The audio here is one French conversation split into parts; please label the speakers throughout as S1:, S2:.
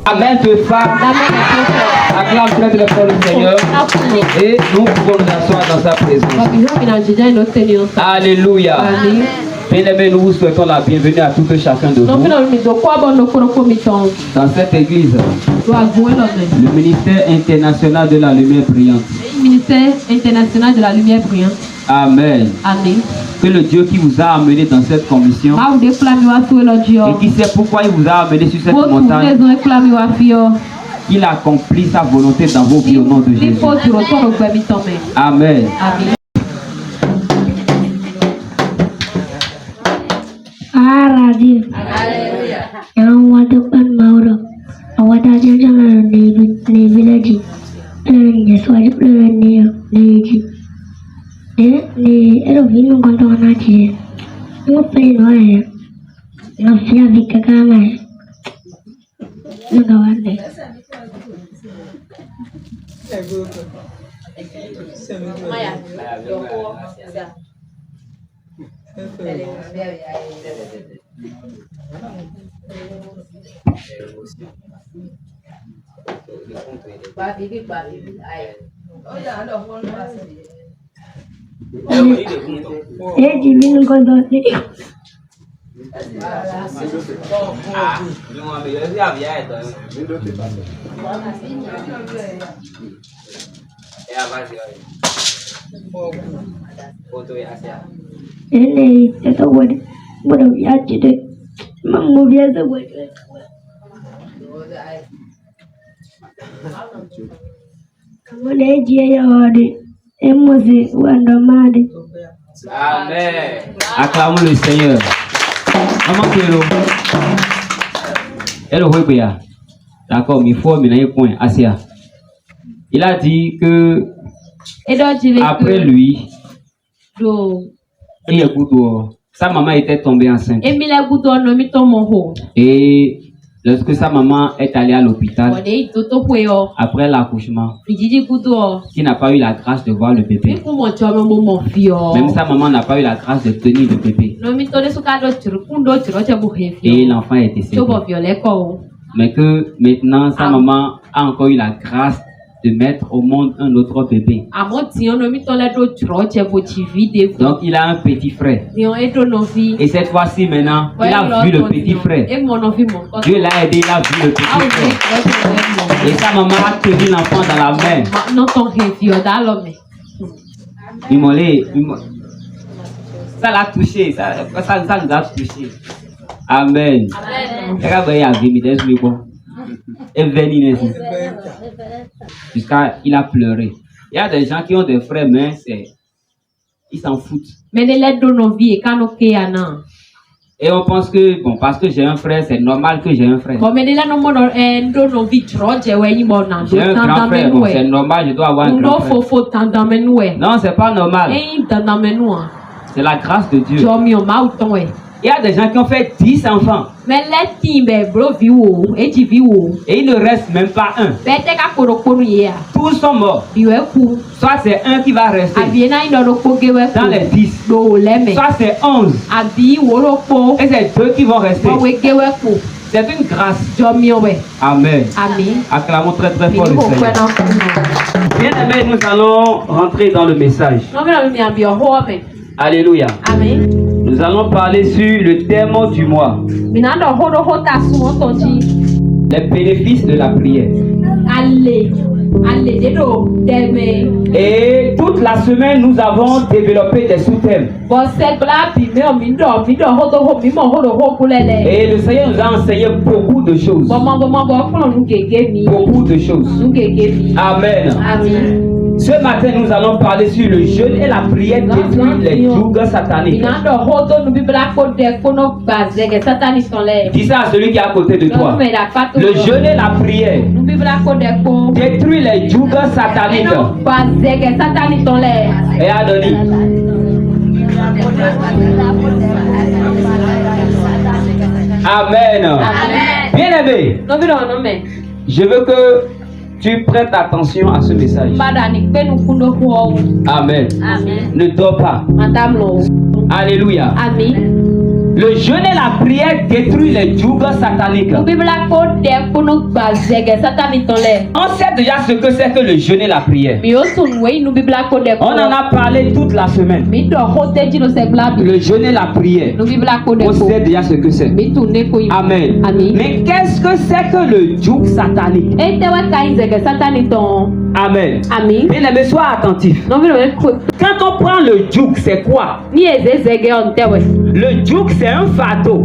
S1: Amen de femme. Acclame très très fort le Seigneur. Et nous pouvons nous asseoir dans sa présence. Alléluia. Bien-aimés, nous vous souhaitons la bienvenue à tout chacun de vous dans cette église. Le ministère international de la lumière brillante.
S2: Ministère international de la lumière brillante.
S1: Amen.
S2: Amen.
S1: Que le Dieu qui vous a amené dans cette commission et qui sait pourquoi il vous a amené sur cette montagne, qu'il accomplit sa volonté dans vos vies au nom de Jésus. Amen.
S2: Amen.
S1: Amen. Acclamons le Seigneur. Maman Kélo. D'accord, mais il faut mener un point. Asia. Il a dit que après lui, sa maman était tombée enceinte. Et lorsque sa maman est allée à l'hôpital, après l'accouchement, qui n'a pas eu la grâce de voir le bébé. Même sa maman n'a pas eu la grâce de tenir le bébé. Et l'enfant est décédé. Mais que maintenant, sa maman a encore eu la grâce de mettre au monde un autre bébé. Donc il a un petit frère. Et cette fois-ci maintenant, il a vu le petit frère. Dieu l'a aidé, il a vu le petit frère. Et sa maman a tenu l'enfant dans la main. Ça l'a touché, ça nous a touché. Amen. Jusqu'à il a pleuré. Il y a des gens qui ont des frères, mais ils s'en foutent. Et on pense que, bon, parce que j'ai un frère, c'est normal que j'ai un frère. J'ai un grand frère, bon, c'est normal, je dois avoir un grand frère. Non, c'est pas normal. C'est la grâce de Dieu. Il y a des gens qui ont fait 10 enfants. Et il ne reste même pas un. Tous sont morts. Soit c'est un qui va rester dans les 10. Soit c'est 11. Et c'est deux qui vont rester. C'est une grâce. Amen. Acclamons très très fort le Seigneur. Bien aimé, nous allons rentrer dans le message. Alléluia.
S2: Amen.
S1: Nous allons parler sur le thème du mois. Les bénéfices de la prière. Et toute la semaine, nous avons développé des sous-thèmes. Et le Seigneur nous a enseigné beaucoup de choses. Beaucoup de choses. Amen. Ce matin, nous allons parler sur le jeûne et la prière détruit les jougs sataniques. Dis ça à celui qui est à côté de toi. Le jeûne et la prière détruit les jougs sataniques. Et Adoni. Amen. Bien aimé, je veux que tu prêtes attention à ce message. Amen. Ne dors pas. Alléluia.
S2: Amen.
S3: Le jeûne et la prière détruisent les jougs sataniques. On sait déjà ce que c'est que le jeûne et la prière. On en a parlé toute la semaine. Le jeûne et la prière. On sait déjà ce que c'est. Amen. Mais qu'est-ce que c'est que le joug satanique? Amen. Bien aimé, sois attentif. Quand on prend le joug, c'est quoi? Le joug, c'est un fardeau.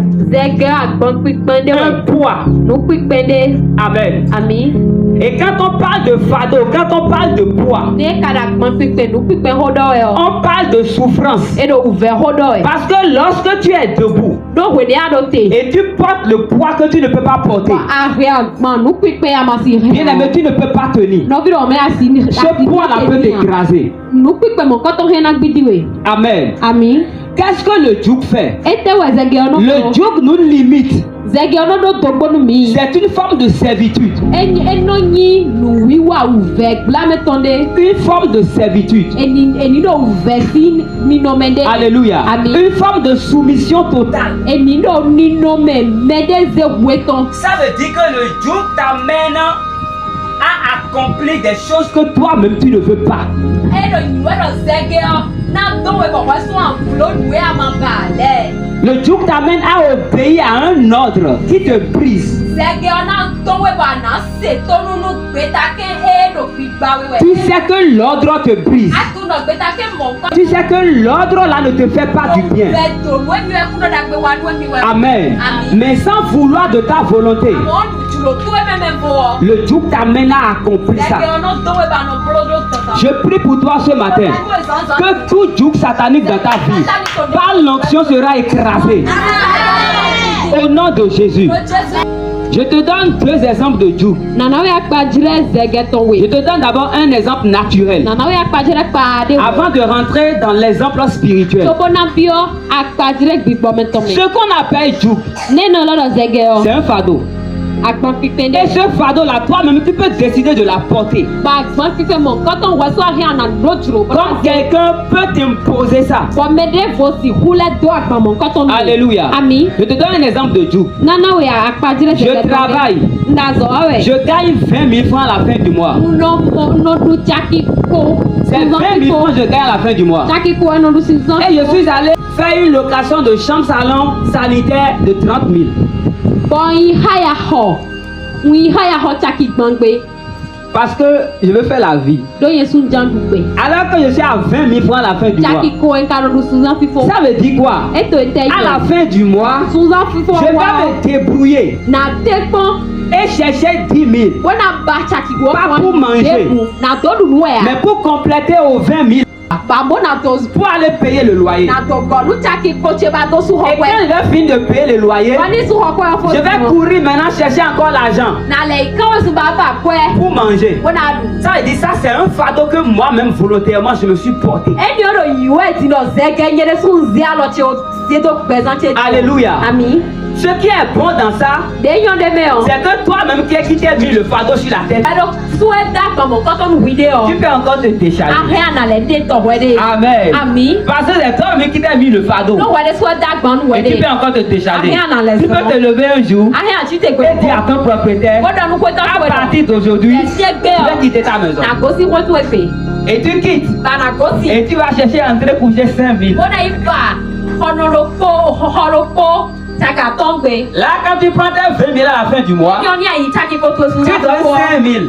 S3: Un poids. Amen. Et quand on parle de fardeau, quand on parle de poids, on parle de souffrance. Parce que lorsque tu es debout et tu portes le poids que tu ne peux pas porter, bien aimé, tu ne peux pas tenir. Ce poids-là peut t'écraser. Amen. Qu'est-ce que le joug fait? Le joug nous limite. C'est une forme de servitude. Une forme de servitude. Alléluia. Une forme de soumission totale. Ça veut dire que le joug t'amène à accomplir des choses que toi-même tu ne veux pas. Le joug t'amène à obéir à un ordre qui te brise. Tu sais que l'ordre te brise. Tu sais que l'ordre là ne te fait pas du bien. Amen. Mais sans vouloir de ta volonté, le joug t'amène à accomplir ça. Je prie pour toi ce matin que tout joug satanique dans ta vie, par l'onction, sera écrasé. Au nom de Jésus. Je te donne deux exemples de joug. Je te donne d'abord un exemple naturel avant de rentrer dans l'exemple spirituel. Ce qu'on appelle joug, c'est un fardeau. Et ce fardeau-là, toi-même, tu peux décider de la porter. Comme quelqu'un peut t'imposer ça. Alléluia. Je te donne un exemple de joug. Je travaille. Je gagne 20 000 francs à la fin du mois. C'est 20 000 francs que je gagne à la fin du mois. Et je suis allé faire une location de chambre salon sanitaire de 30 000. Parce que je veux faire la vie. Alors que je suis à 20 000 francs à la fin du mois. Ça veut dire quoi? À la fin du mois, je vais me débrouiller et chercher 10 000. Pas pour manger, mais pour compléter aux 20 000. Pour aller payer le loyer. Et quand je vais finir de payer le loyer, je vais courir maintenant chercher encore l'argent pour manger. Ça veut dire ça, c'est un fardeau que moi-même volontairement je me suis porté. Alléluia. Ce qui est bon dans ça, c'est que toi-même qui t'es mis le fardeau sur la tête, tu peux encore te décharger. Amen. Parce que c'est toi-même qui t'es mis le fardeau. Et tu peux encore te décharger. Tu peux te lever un jour et dire à ton propriétaire, à partir d'aujourd'hui, je vais quitter ta maison. Et tu quittes. Et tu vas chercher à entrer coucher 5 000. Là, quand tu prends tes 20 000 à la fin du mois, tu donnes 5 000.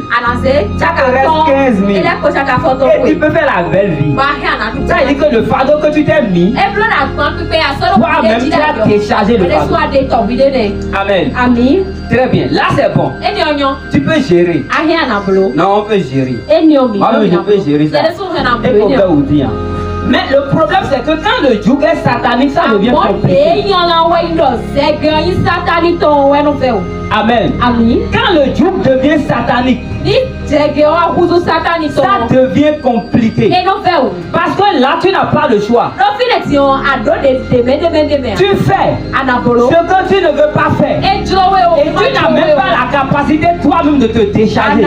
S3: Ça te reste 15 000. Et tu peux faire la belle vie. Ça veut dire que le fardeau que tu t'es mis, toi-même tu as déchargé le fardeau. Amen. Très bien. Là, c'est bon. Tu peux gérer. Non, on peut gérer. Moi-même, je peux gérer ça. Et qu'on peut vous dire. Mais le problème c'est que quand le joug est satanique, ça devient compliqué. Amen. Quand le joug devient satanique, ça devient compliqué. Parce que là, tu n'as pas le choix. Tu fais ce que tu ne veux pas faire. Et tu n'as même pas la capacité toi-même de te décharger.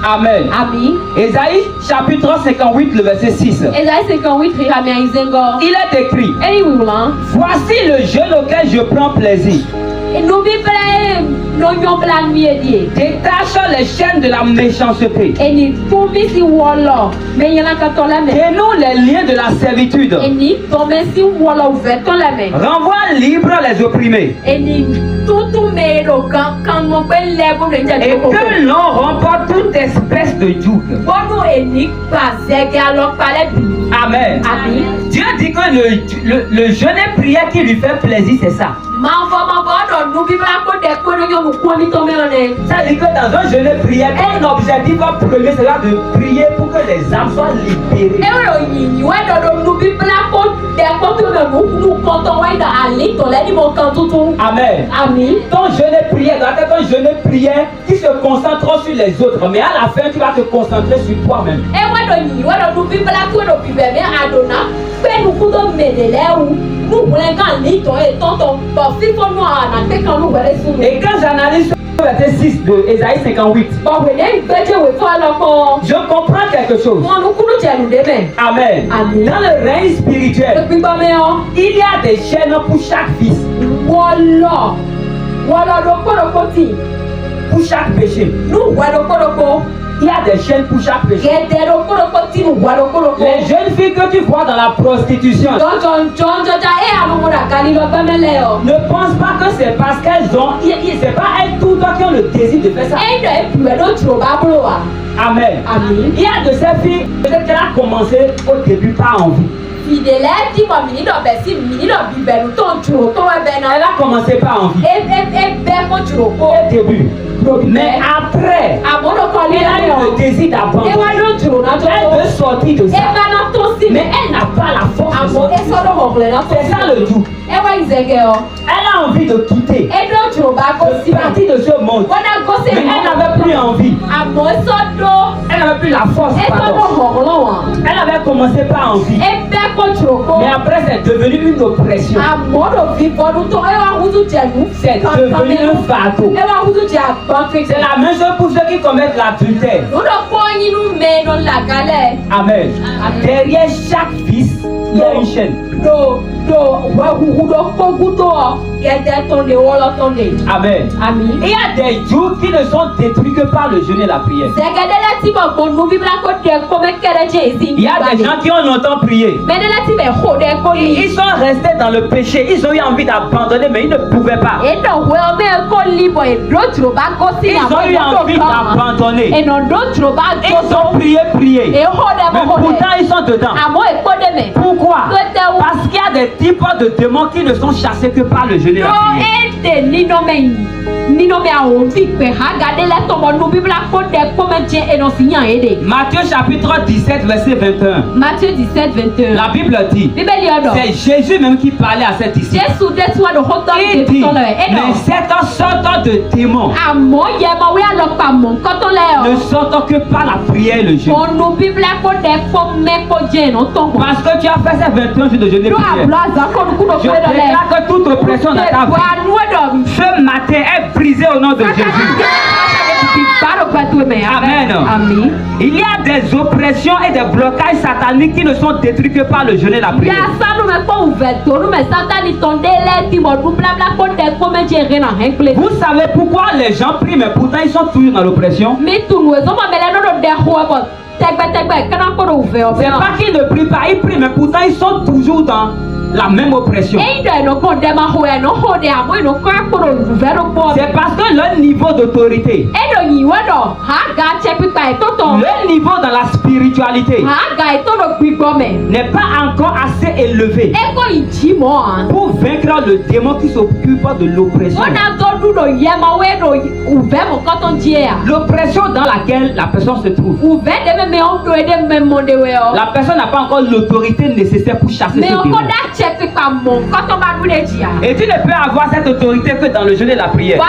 S3: Amen.
S1: Ami.
S3: Ésaïe chapitre 58, le verset 6.
S1: Ésaïe 58,
S3: il est écrit, voici le jeûne auquel je prends plaisir. Détache les chaînes de la méchanceté. Dénoue les liens de la servitude. Renvoie libre les opprimés. Et que l'on remporte toute espèce de joug. Amen. Dieu dit que le jeûne et prière qui lui fait plaisir, c'est ça. Ça dit que dans un jeûne et prière, un objectif premier, c'est là de prier pour que les âmes soient libérées. Amen. Ton jeûne et prière doit être un jeûne et prière qui se concentre sur les autres, mais à la fin, tu vas te concentrer sur toi-même. Et quand j'analyse le verset 6 de Ésaïe 58, je comprends quelque chose. Amen. Dans le règne spirituel, il y a des chaînes pour chaque fils. Pour chaque péché. Il y a des chaînes pour chaque péché. Les jeunes filles que tu vois dans la prostitution, ne pense pas que c'est parce qu'elles ont, c'est pas elles tout qui ont le désir de faire ça. Amen. Il y a de ces filles, peut-être qu'elle a commencé au début par envie. Elle a commencé par envie. Au début. Mais après, elle a eu le désir d'abandonner. Elle veut sortir de ça. Mais elle n'a pas la force. C'est ça le tout. Elle a envie de quitter. De partir de ce monde. Mais elle n'avait plus envie. Elle n'avait plus la force. Elle avait commencé par envie. Mais après, c'est devenu une oppression. C'est devenu un fardeau. C'est la même chose pour ceux qui commettent l'adultère. Amen. Derrière chaque fils, il y a une chaîne. Amen. Il y a des jours qui ne sont détruits que par le jeûne et la prière. Il y a des gens qui ont longtemps prié. Ils sont restés dans le péché. Ils ont eu envie d'abandonner, mais ils ne pouvaient pas. Ils ont eu envie d'abandonner. Ils ont prié. Mais pourtant, ils sont dedans. Pourquoi? Parce qu'il y a des types de démons qui ne sont chassés que par le jeûne et la prière. Matthieu chapitre 17 verset 21. La Bible dit, c'est Jésus même qui parlait à ses disciples. Il dit, mais cette sorte de démons ne sortent que par la prière et le jeûne. Parce que tu as fait ces 21 jours de jeûne et prière. Je déclare que toute oppression dans ta vie ce matin est brisée au nom de Jésus. Amen. Il y a des oppressions et des blocages sataniques qui ne sont détruits que par le jeûne et la prière. Vous savez pourquoi les gens prient mais pourtant ils sont toujours dans l'oppression? C'est pas qu'ils ne prient pas, ils prient mais pourtant ils sont toujours dans la même oppression. C'est parce que leur niveau d'autorité, le niveau dans la spiritualité n'est pas encore assez élevé pour vaincre le démon qui s'occupe de l'oppression. L'oppression dans laquelle la personne se trouve. La personne n'a pas encore l'autorité nécessaire pour chasser ce démon. Et tu ne peux avoir cette autorité que dans le jeûne et la prière.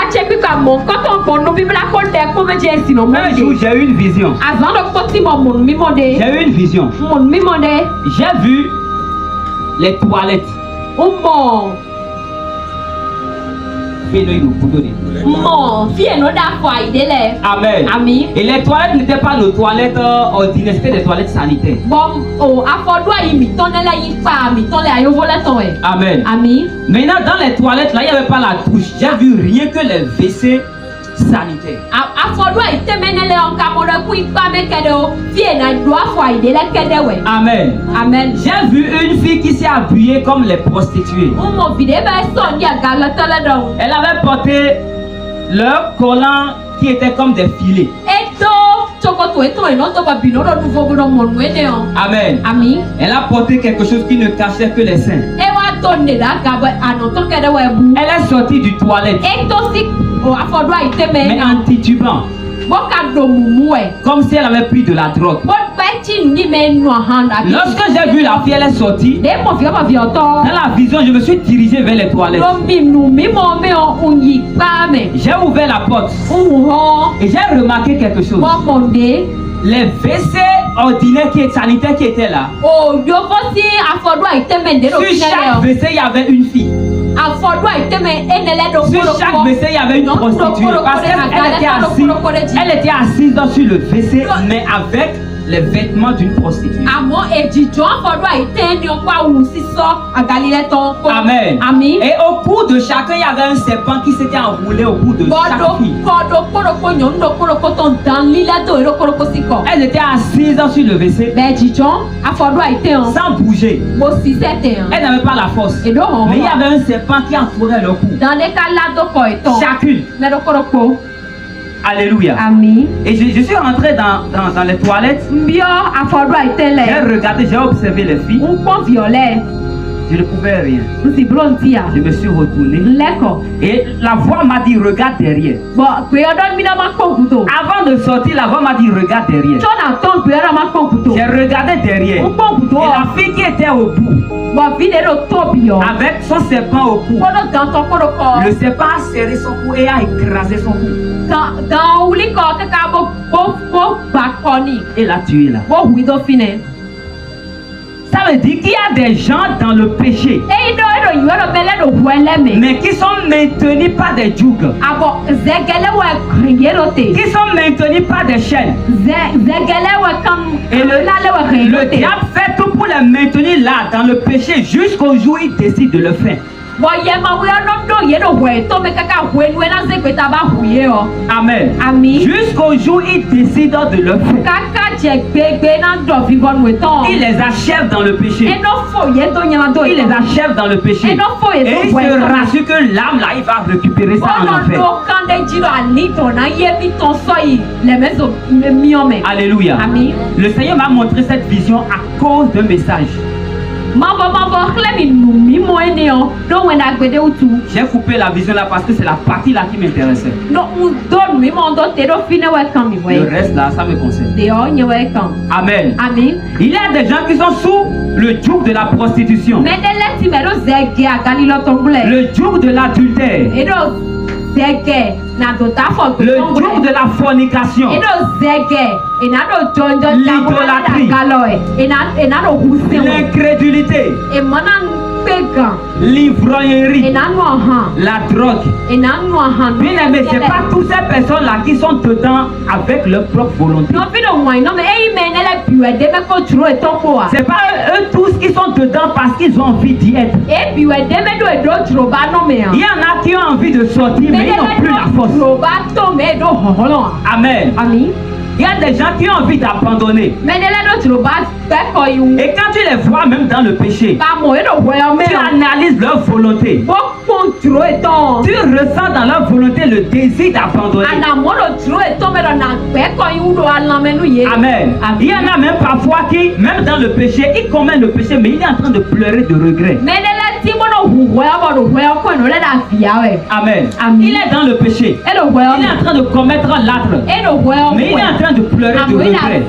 S3: Un jour, j'ai eu une vision. J'ai eu une vision. J'ai vu les toilettes.
S1: Mon fille no da foi dele.
S3: Amen.
S1: Ami.
S3: Et les toilettes n'étaient pas nos toilettes ordinaires, c'était des toilettes sanitaires.
S1: Bon, oh, afodwa imi tonela yifa mi tonle ayovola tonwe.
S3: Amen.
S1: Ami.
S3: Maintenant dans les toilettes là, il n'y avait pas la douche. J'ai vu rien que les WC sanitaires.
S1: Afodwa itemenele onkamore ku ipa mekedo. Fie na doa foi dele kedewe.
S3: Amen.
S1: Amen.
S3: J'ai vu une fille qui s'est habillée comme les prostituées.
S1: Umo vide ba son dia galatala do.
S3: Elle avait porté leur collant qui était comme des filets. Amen.
S1: Ami.
S3: Elle a porté quelque chose qui ne cachait que les seins. Elle est sortie du toilette. Mais en titubant. Comme si elle avait pris de la drogue. Lorsque j'ai vu la fille, elle est sortie. Dans la vision, je me suis dirigé vers les toilettes. J'ai ouvert la porte. Et j'ai remarqué quelque chose. Les WC ordinaires sanitaires qui étaient là. Sur chaque WC, il y avait une fille. Sur chaque WC, il y avait une prostituée. Parce qu'elle était assise sur le WC, mais avec les vêtements d'une prostituée. Amen. Et au cou de chacun, il y avait un serpent qui s'était enroulé au cou de chaque fille. Elles étaient assises sur le WC sans bouger. Elles n'avaient pas la force. Mais il y avait un serpent qui entourait leur cou. Chacune. Alléluia.
S1: Amen.
S3: Et je suis rentré dans les toilettes. J'ai regardé, j'ai observé les filles. Je ne pouvais rien. Je me suis retourné. Et la voix m'a dit regarde derrière. Avant de sortir, la voix m'a dit regarde derrière. J'ai regardé derrière. Et la fille qui était au bout, avec son serpent au cou, le serpent a serré son cou et a écrasé son cou. Et l'a tué là. Ça veut dire qu'il y a des gens dans le péché, mais qui sont maintenus par des jougs, qui sont maintenus par des chaînes. Et le diable fait tout pour les maintenir là dans le péché jusqu'au jour où il décide de le faire. Amen. Jusqu'au jour où il décide de le faire. Il les achève dans le péché. Il les achève dans le péché. Et il se rassure que l'âme là, il va récupérer ça en enfer. Alléluia. Le Seigneur m'a montré cette vision à cause d'un message. J'ai coupé la vision là parce que c'est la partie là qui m'intéressait. Le reste là, ça me concerne. Amen. Il y a des gens qui sont sous le joug de la prostitution, le joug de l'adultère, le joug de la fornication, l'idolâtrie, l'incrédulité, l'ivrognerie, la drogue. Bien aimé, ce n'est pas toutes ces personnes-là qui sont dedans avec leur propre volonté. Ce n'est pas eux tous qui sont dedans parce qu'ils ont envie d'y être. Il y en a qui ont envie de sortir, mais ils n'ont plus la force. Amen. Il y a des gens qui ont envie d'abandonner. Et quand tu les vois même dans le péché, tu analyses leur volonté. Tu ressens dans leur volonté le désir d'abandonner. Amen. Il y en a même parfois qui, même dans le péché, ils commettent le péché, mais il est en train de pleurer de regret. Amen. Il est dans le péché. Il est en train de commettre l'acte. Mais il est en train de pleurer de regret.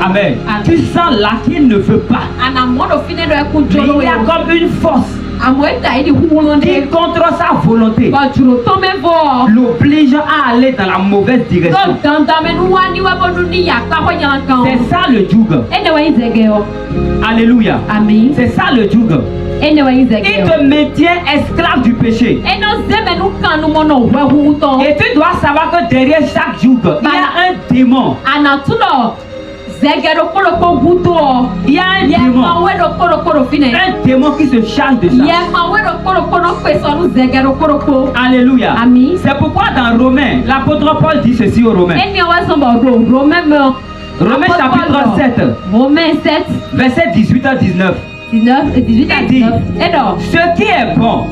S3: Amen. Tu sens là qu'il ne veut pas. Mais il y a comme une force qui contre sa volonté l'oblige à aller dans la mauvaise direction. C'est ça le joug. Alléluia. C'est ça le joug.
S1: Il te maintient esclave du péché. Et tu dois savoir que derrière chaque joug, il y a un démon. Il y a un démon qui se charge de ça. Alléluia. C'est pourquoi dans Romains, l'apôtre Paul dit ceci aux Romains. Romains chapitre 7. Romains 7. Verset 18 à 19. 19 et 18 à 19. Ce qui est bon,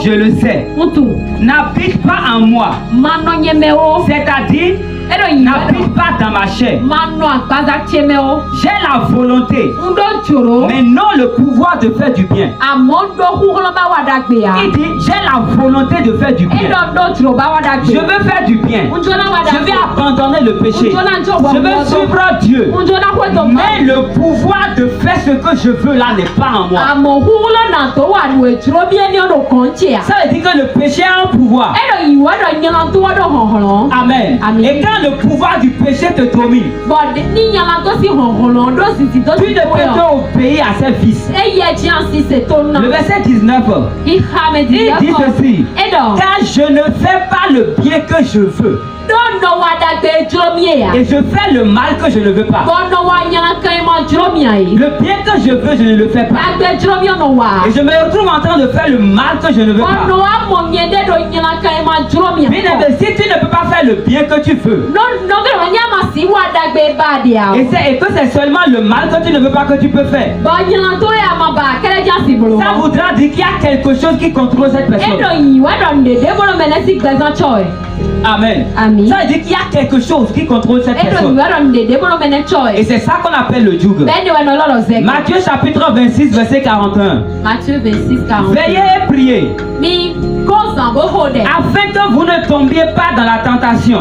S1: je le sais, n'habite pas en moi. C'est-à-dire, n'habite pas dans ma chair. J'ai la volonté, mais non le pouvoir de faire du bien. Il dit, j'ai la volonté de faire du bien. Je veux faire du bien. Je vais abandonner le péché. Je veux suivre Dieu. Mais le pouvoir de faire ce que je veux là n'est pas en moi. Ça veut dire que le péché a un pouvoir. Amen. Et quand le pouvoir du péché te domine, tu ne peux obéir à ses fils. Le verset 19, il dit ceci, car je ne fais pas le bien que je veux, et je fais le mal que je ne veux pas. Le bien que je veux, je ne le fais pas. Et je me retrouve en train de faire le mal que je ne veux pas. Bien-aimé, si tu ne peux pas faire le bien que tu veux, et que c'est seulement le mal que tu ne veux pas que tu peux faire, ça voudra dire qu'il y a quelque chose qui contrôle cette personne. Amen. Ça veut dire qu'il y a quelque chose qui contrôle cette personne. Et c'est ça qu'on appelle le joug. Matthieu chapitre 26 verset 41. Matthieu 26 41. Veillez et priez, afin que vous ne tombiez pas dans la tentation.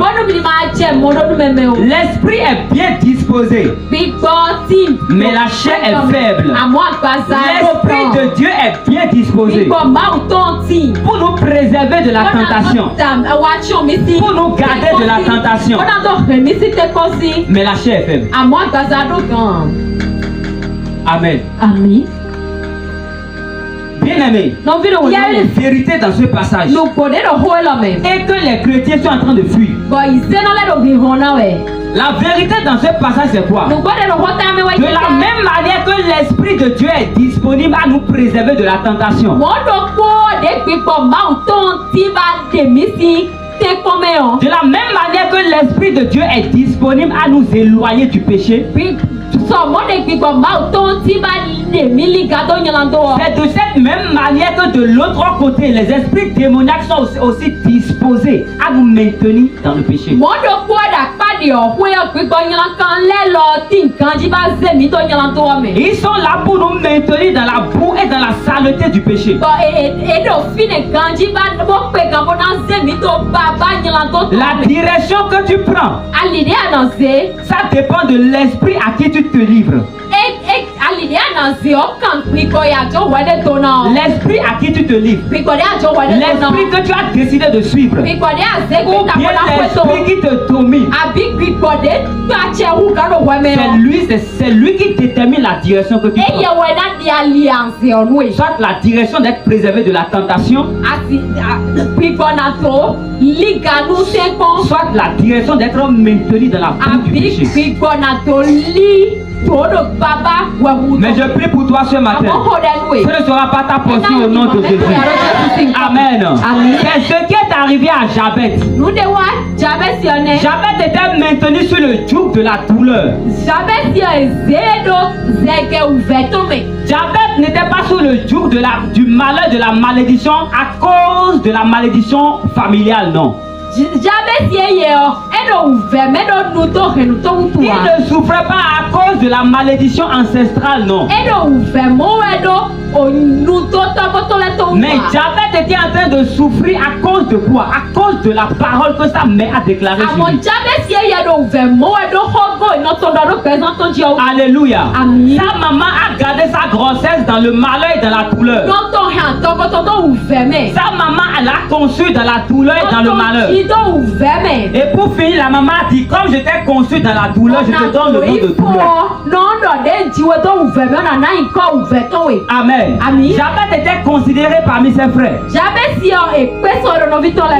S1: L'esprit est bien disposé, mais la chair est faible. L'esprit de Dieu est bien disposé pour nous préserver de la tentation, pour nous garder de la tentation. Mais la chair est faible. Amen. Bien-aimé, il y a une vérité dans ce passage, et que les chrétiens sont en train de fuir. La vérité dans ce passage, c'est quoi? De la même manière que l'Esprit de Dieu est disponible à nous préserver de la tentation, de la même manière que l'Esprit de Dieu est disponible à nous éloigner du péché, c'est de cette même manière que de l'autre côté, les esprits démoniaques sont aussi disposés à nous maintenir dans le péché. Ils sont là pour nous maintenir dans la boue et dans la saleté du péché. La direction que tu prends, ça dépend de l'esprit à qui tu te livres. L'esprit à qui tu te livres, l'esprit que tu as décidé de suivre, ou bien l'esprit qui te domine, c'est lui qui détermine la direction que tu prends. Soit la direction d'être préservé de la tentation, soit la direction d'être maintenu dans la boue du péché. Mais je prie pour toi ce matin, ce ne sera pas ta portion au nom de Jésus. Amen. C'est ce qui est arrivé à Jabez. Jabez était maintenu sur le joug de la douleur. Jabez n'était pas sous le joug du malheur, de la malédiction à cause de la malédiction familiale, non. Il ne souffrait pas à cause de la malédiction ancestrale, non. Mais Jabez était en train de souffrir à cause de quoi? À cause de la parole que sa mère a déclarée sur lui. Alléluia. Sa maman a gardé sa grossesse dans le malheur et dans la douleur. Sa maman l'a conçu dans la douleur et dans le malheur. Et pour finir, la maman a dit, comme je t'ai conçu dans la douleur, je te donne le nom de douleur.
S3: Amen. Jabez était considéré parmi ses frères.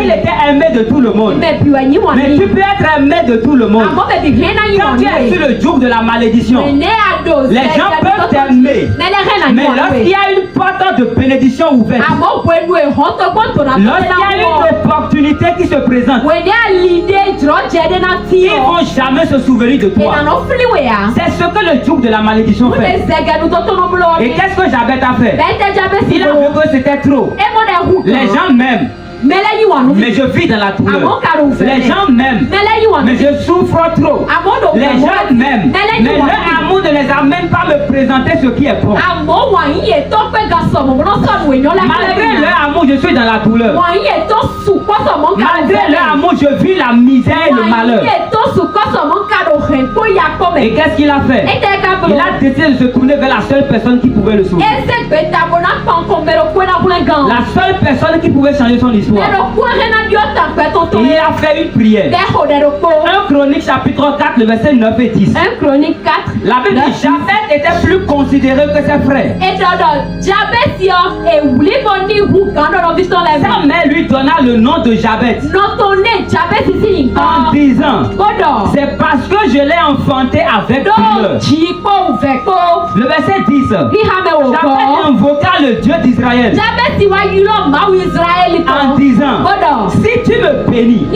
S3: Il était aimé de tout le monde. Mais tu peux être aimé de tout le monde. Quand tu es sur le joug de la malédiction, les gens peuvent t'aimer. Mais lorsqu'il y a une porte de bénédiction ouverte, lorsqu'il y a une opportunité qui se présente, ils ne vont jamais se souvenir de toi. C'est ce que le joug de la malédiction fait. Et qu'est-ce que Jabez a fait? Il a vu que c'était trop. Les gens m'aiment. Mais je vis dans la douleur. Les gens m'aiment. Mais je souffre trop. Les gens m'aiment. Mais leur amour ne les amène pas à me présenter ce qui est bon. Malgré leur amour, je suis dans la douleur. Malgré leur amour, je vis la misère et le malheur. Et qu'est-ce qu'il a fait? Il a décidé de se tourner vers la seule personne qui pouvait le sauver. La seule personne qui pouvait changer son histoire. Et il a fait une prière. 1 Chronique chapitre 4, le verset 9 et 10.
S1: 1 Chronique 4.
S3: La Bible dit Jabez était plus considéré que ses frères. Sa mère lui donna le nom de Jabez en disant, c'est parce que je l'ai enfanté avec douleur. Le verset 10. Jabez invoqua le Dieu d'Israël en disant, si tu me bénis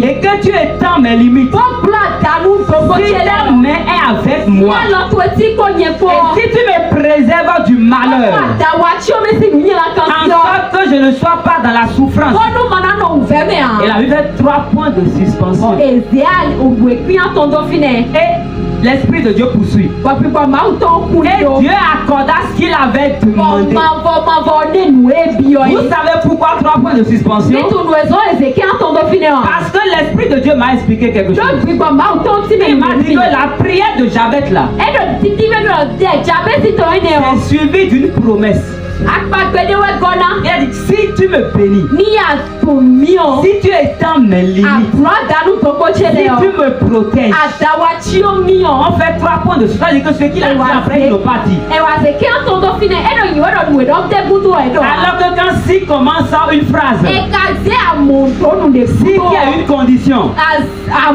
S3: et que tu étends mes limites, si ta main est avec moi, et si tu me préserves du malheur, en sorte que je ne sois pas dans la souffrance. Et la Bible fait 3 points de suspension. Et l'Esprit de Dieu poursuit. Et Dieu accorda ce qu'il avait demandé. Vous savez pourquoi 3 points de suspension? Parce que l'Esprit de Dieu m'a expliqué quelque chose. Il m'a dit que la prière de Jabez là est suivie d'une promesse. Il a dit, si tu me bénis, si tu étends mes limites, si tu me protèges, on fait 3 points de suspension. C'est-à-dire que ce qu'il a dit après, il n'a pas dit. Alors que quand si commence une phrase, si il y a une condition, ça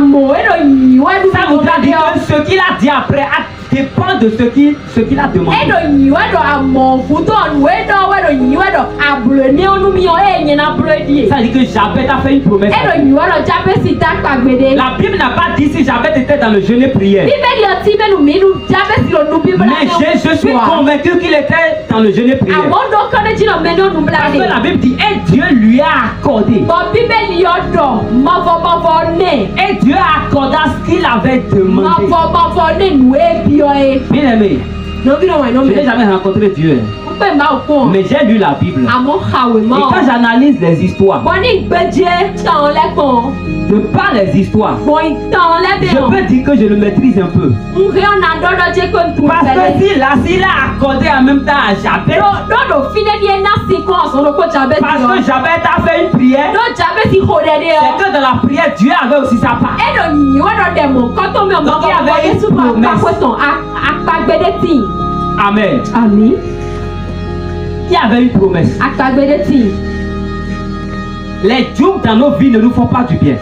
S3: voudra dire que ce qu'il a dit après dépend de ce qu'il a demandé. Ça dit que Jabez a fait une promesse. La Bible n'a pas dit si Jabez était dans le jeûne et prière. Mais je suis convaincu qu'il était dans le jeûne et prière. Parce que la Bible dit, et Dieu lui a accordé. Et Dieu a accordé ce qu'il avait demandé. Bien aimé, je n'ai jamais rencontré Dieu. Mais j'ai lu la Bible. Et quand j'analyse les histoires, de par les histoires, je peux dire que je le maîtrise un peu. Parce que s'il a accordé en même temps à Jabez, parce que Jabez a fait une prière, c'est que dans la prière, Dieu avait aussi sa part. Donc il y avait une promesse. Amen.
S1: Amen.
S3: Il y avait une promesse. Les jougs dans nos vies ne nous font pas du bien.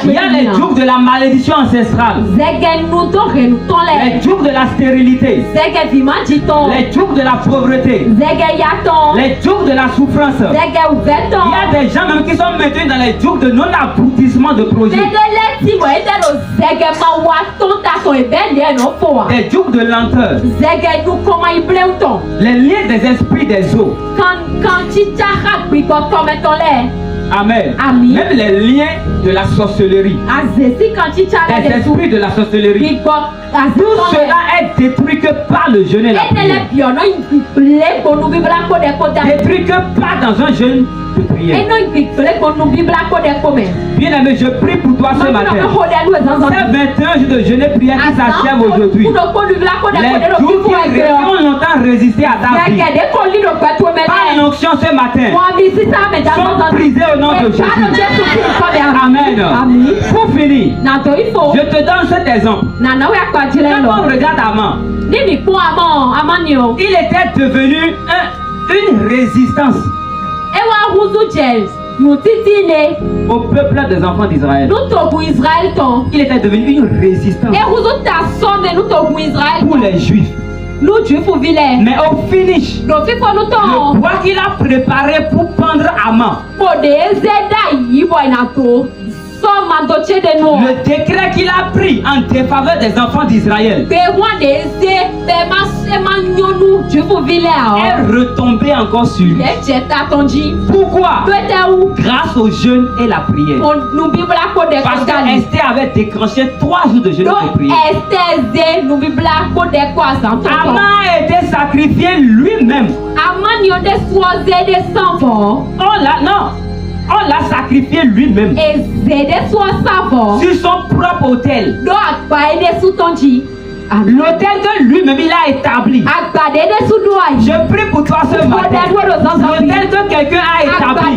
S3: Il y a les jougs de la malédiction ancestrale. Les jougs de la stérilité. Les jougs de la pauvreté. Les jougs de la souffrance. Il y a des gens même qui sont maintenus dans les jougs de non-aboutissement de projet. Des jougs de lenteur. Les liens des esprits des eaux. Amen. Même les liens de la sorcellerie. Les esprits de la sorcellerie. Tout cela est détruit que par le jeûne et la prière. Détruit que pas dans un jeûne de prière. Bien-aimé, je prie pour toi ce matin. Ces 21 jours de jeûne et prière qui s'achèvent aujourd'hui. Les jours qui ont longtemps résisté à ta vie. Par l'onction ce matin, sont brisés au nom de Jésus. Amen. Pour finir, je te donne cet exemple. Quand on regarde Aman, il était devenu une résistance au peuple des enfants d'Israël. Il était devenu une résistance pour les Juifs. Mais au finish, le bois qu'il a préparé pour pendre Aman, le décret qu'il a pris en défaveur des enfants d'Israël est retombé encore sur lui. Pourquoi? Grâce au jeûne et la prière. Parce que Esther avait déclenché 3 jours de jeûne et de prière. Aman a été sacrifié lui-même. On l'a sacrifié lui-même sur son propre autel. L'autel que lui-même il a établi. Je prie pour toi ce matin. L'autel que quelqu'un a établi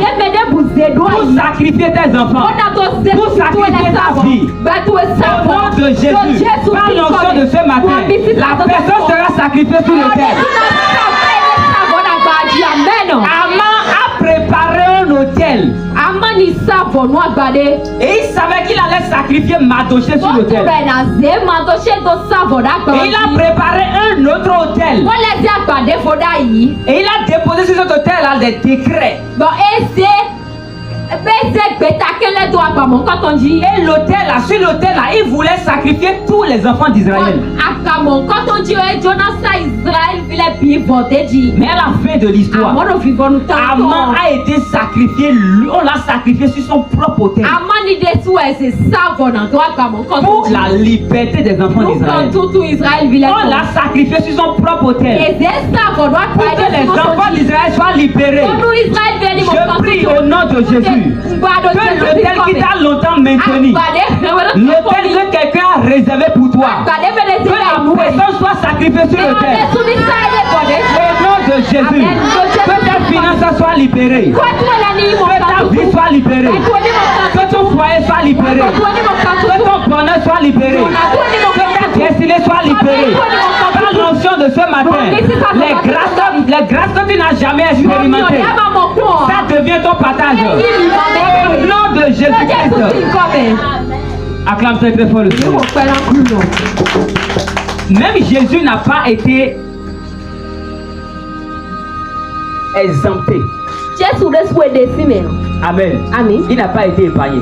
S3: pour sacrifier tes enfants, pour sacrifier ta vie. Au nom de Jésus, par l'onction de ce matin, la personne sera sacrifiée sur l'autel. Aman a préparé un autel. Et il savait qu'il allait sacrifier Mardochée sur l'autel. Et il a préparé un autre autel. Et il a déposé sur cet autel là des décrets. Et l'autel là, sur l'autel là, il voulait sacrifier tous les enfants d'Israël. Mais à la fin de l'histoire, Aman a été sacrifié, on l'a sacrifié sur son propre autel. Pour la liberté des enfants d'Israël. On l'a sacrifié sur son propre autel. Pour que les enfants d'Israël soient libérés. Je prie au nom de Jésus. Que l'autel qui t'a longtemps maintenu, l'autel que quelqu'un a réservé pour toi, que la personne soit sacrifiée sur l'autel. Au nom de Jésus, que tes finances soient libérées, que ta vie soit libérée, que ton foyer soit libéré, que ton bonheur soit libéré, que ta destinée soit libérée. Par l'onction de ce matin, les grâces que tu n'as jamais expérimentées, ça devient ton partage. Au nom de Jésus-Christ. Acclame très très fort le Seigneur. Même Jésus n'a pas été exempté. Amen. Il n'a pas été épargné.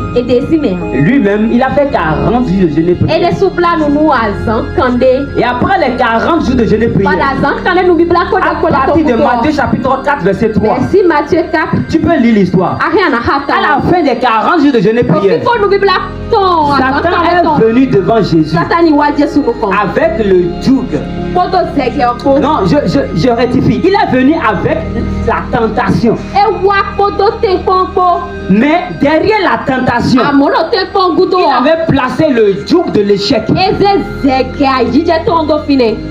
S3: Lui-même, il a fait 40 jours de jeûne et prière. Et après les 40 jours de jeûne et prière, à partir de Matthieu chapitre 4, verset 3, tu peux lire l'histoire. À la fin des 40 jours de jeûne et prière, Satan est venu devant Jésus avec le joug. Non, je rectifie. Il est venu avec la tentation. Mais derrière la tentation, il avait placé le joug de l'échec.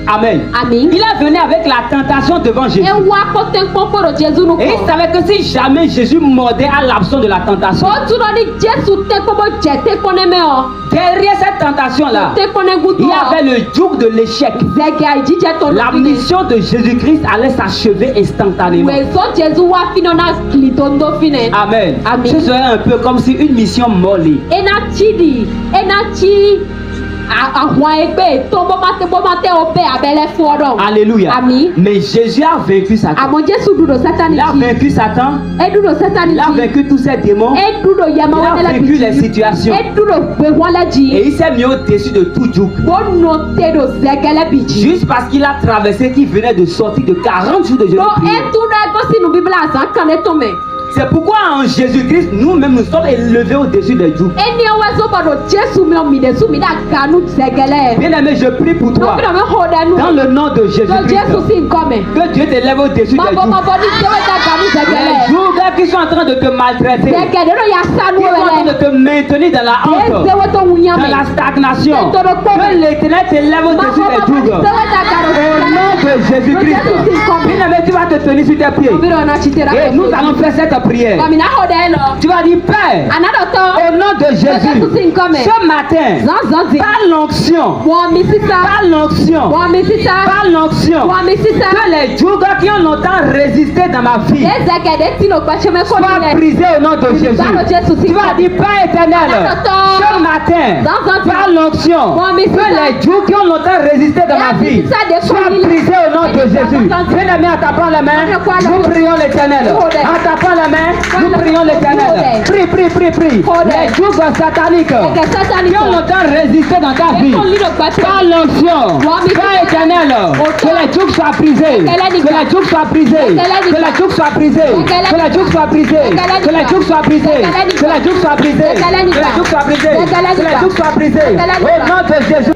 S3: Amen. Il est venu avec la tentation devant Jésus. Et il savait que si jamais Jésus mordait à l'absence de la tentation, derrière cette tentation-là, il y avait le joug de l'échec. La mission de Jésus-Christ allait s'achever instantanément. Amen. Ce serait un peu comme si une mission molle. Alléluia. Mais Jésus a vaincu Satan. Il a vaincu Satan. Il a vaincu tous ces démons. Il a vaincu les situations. Et il s'est mis au-dessus de tout joug. Juste parce qu'il a traversé, qu'il venait de sortir de 40 jours de jeûne. C'est pourquoi en Jésus-Christ, nous-mêmes nous sommes élevés au-dessus des jougs. Bien-aimé, je prie pour toi. Dans le nom de Jésus-Christ, que Dieu t'élève au-dessus des jougs. Les jougs qui sont en train de te maltraiter, qui sont en train de te maintenir dans la honte, dans la stagnation, que l'Éternel te lève au-dessus des jougs. Au nom de Jésus-Christ, bien-aimé, tu vas te tenir sur tes pieds. Et nous allons faire cette prière. Tu vas dire, Père, au nom de Jésus, ce matin, par l'onction, que les jougs qui ont longtemps résisté dans ma vie soient brisés au nom de Jésus. Tu vas dire, Père éternel, ce matin, par l'onction, que les jougs qui ont longtemps résisté dans ma vie soient brisés au nom de Jésus. Bien-aimé, en tapant la main, nous prions l'Éternel. En tapant la main, nous prions l'Éternel. Prie. Les jougs sataniques qui ont longtemps résisté dans ta vie, par l'onction, Père éternel, que les jougs soient brisés, que les jougs soient brisés, que les jougs soient brisés, que les jougs soient brisés, que les jougs soient brisés, que les jougs soient brisés, que les jougs soient brisés, que les jougs soient brisés, au nom de Jésus.